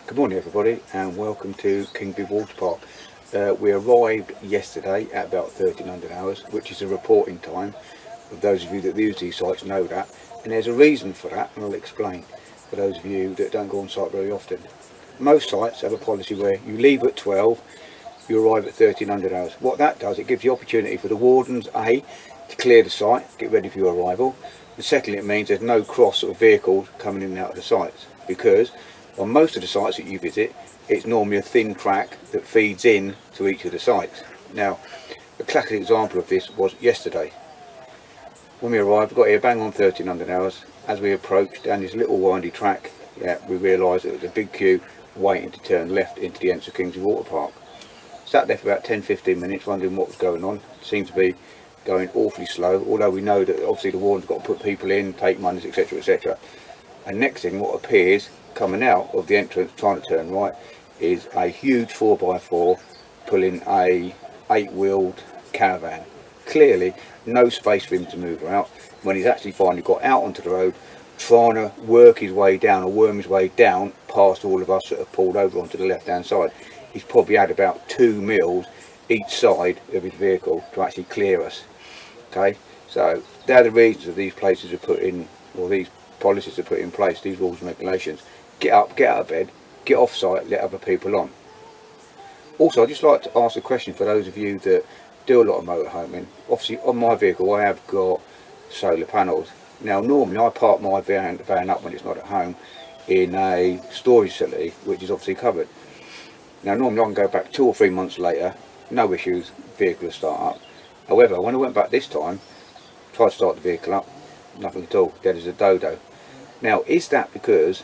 Good morning everybody and welcome to Kingsbury Water Park. We arrived yesterday at about 1300 hours, which is a reporting time. For those of you that use these sites know that, and there's a reason for that, and I'll explain for those of you that don't go on site very often. Most sites have a policy where you leave at 12, you arrive at 1300 hours. What that does, it gives the opportunity for the wardens to clear the site, get ready for your arrival, and secondly it means there's no cross of vehicles coming in and out of the sites, because on most of the sites that you visit, it's normally a thin track that feeds in to each of the sites. Now, a classic example of this was yesterday. When we arrived, we got here bang on 1300 hours. As we approached down this little windy track, we realised that there was a big queue waiting to turn left into the entrance of Kingsbury Water Park. Sat there for about 10-15 minutes wondering what was going on. It seemed to be going awfully slow, although we know that obviously the warden's got to put people in, take monies, etc, etc. And next thing, what appears coming out of the entrance trying to turn right is a huge 4x4 pulling a 8-wheeled caravan. Clearly no space for him to move out. When he's actually finally got out onto the road, trying to work his way down or worm his way down past all of us that have pulled over onto the left hand side, he's probably had about 2 meals each side of his vehicle to actually clear us. Okay, so they're the reasons that these places are put in, or these policies are put in place, these rules and regulations. Get up, get out of bed, get off site, let other people on. Also, I'd just like to ask a question for those of you that do a lot of motorhoming. Obviously on my vehicle I have got solar panels. Now normally I park my van up when it's not at home in a storage facility which is obviously covered. Now normally I can go back 2 or 3 months later, no issues, vehicle will start up. However, when I went back this time, tried to start the vehicle up, nothing at all, dead as a dodo. Now is that because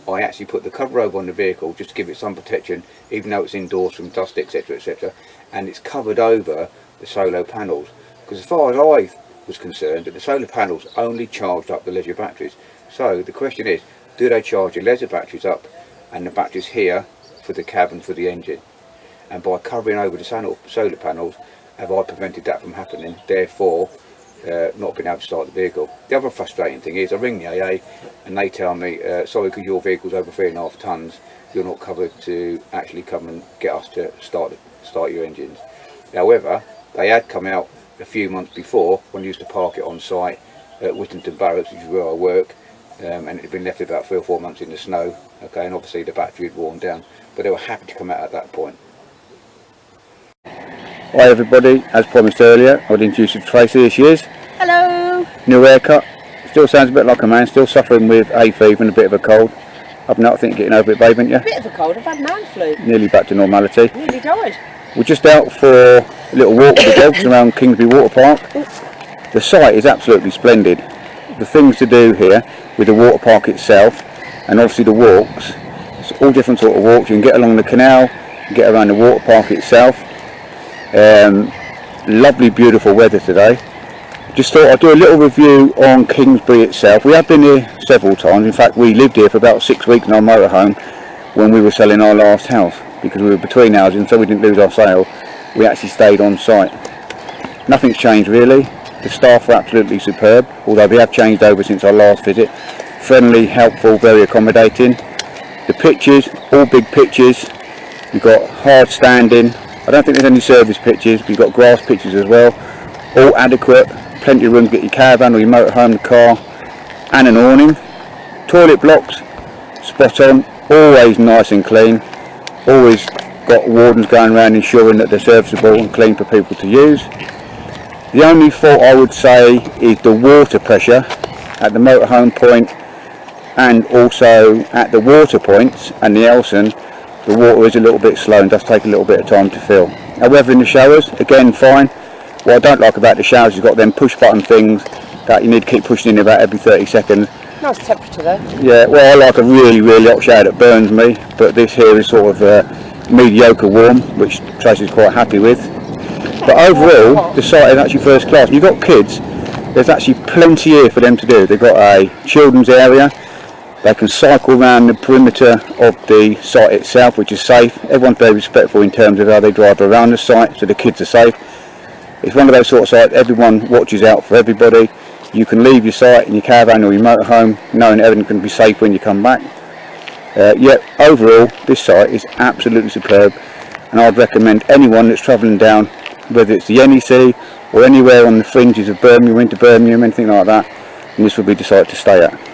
I actually put the cover over on the vehicle just to give it some protection, even though it's indoors from dust, etc, etc, and it's covered over the solar panels? Because as far as I was concerned, that the solar panels only charged up the leisure batteries. So the question is, do they charge the leisure batteries up and the batteries here for the cab and for the engine? And by covering over the solar panels, have I prevented that from happening, therefore not being able to start the vehicle? The other frustrating thing is I ring the AA and they tell me, sorry, because your vehicle's over 3.5 tonnes, you're not covered to actually come and get us to start your engines. However, they had come out a few months before when I used to park it on site at Whittington Barracks, which is where I work, and it had been left about 3 or 4 months in the snow, okay, and obviously the battery had worn down, but they were happy to come out at that point. Hi everybody, as promised earlier, I'd introduce you to Tracy. Here she is. Hello. New haircut, still sounds a bit like a man, still suffering with hay fever and a bit of a cold. Up now, I think getting over it, babe, haven't you? A bit of a cold, I've had man flu. Nearly back to normality. Nearly died. We're just out for a little walk with the dogs around Kingsbury Water Park. The site is absolutely splendid. The things to do here with the water park itself, and obviously the walks, it's all different sort of walks. You can get along the canal, get around the water park itself. Lovely beautiful weather today. Just thought I'd do a little review on Kingsbury itself. We have been here several times. In fact, we lived here for about 6 weeks in our motorhome when we were selling our last house, because we were between houses and so we didn't lose our sale. We actually stayed on site. Nothing's changed really. The staff are absolutely superb, although they have changed over since our last visit. Friendly, helpful, very accommodating. The pitches, all big pitches. You've got hard standing. I don't think there's any service pitches, but you've got grass pitches as well. All adequate, plenty of room to get your caravan or your motorhome, the car, and an awning. Toilet blocks, spot on, always nice and clean. Always got wardens going around ensuring that they're serviceable and clean for people to use. The only fault I would say is the water pressure at the motorhome point and also at the water points and the Elson. The water is a little bit slow and does take a little bit of time to fill. However, in the showers, again fine. What I don't like about the showers, you've got them push button things that you need to keep pushing in about every 30 seconds. Nice temperature though. Yeah, well I like a really hot shower that burns me, but this here is sort of mediocre warm, which Tracy's quite happy with. But overall, the site is actually first class. You've got kids, there's actually plenty here for them to do. They've got a children's area. They can cycle around the perimeter of the site itself, which is safe. Everyone's very respectful in terms of how they drive around the site, so the kids are safe. It's one of those sort of sites, everyone watches out for everybody. You can leave your site in your caravan or your motorhome knowing everything can be safe when you come back. Yet overall this site is absolutely superb, and I'd recommend anyone that's travelling down, whether it's the NEC or anywhere on the fringes of Birmingham, into Birmingham, anything like that, and this would be the site to stay at.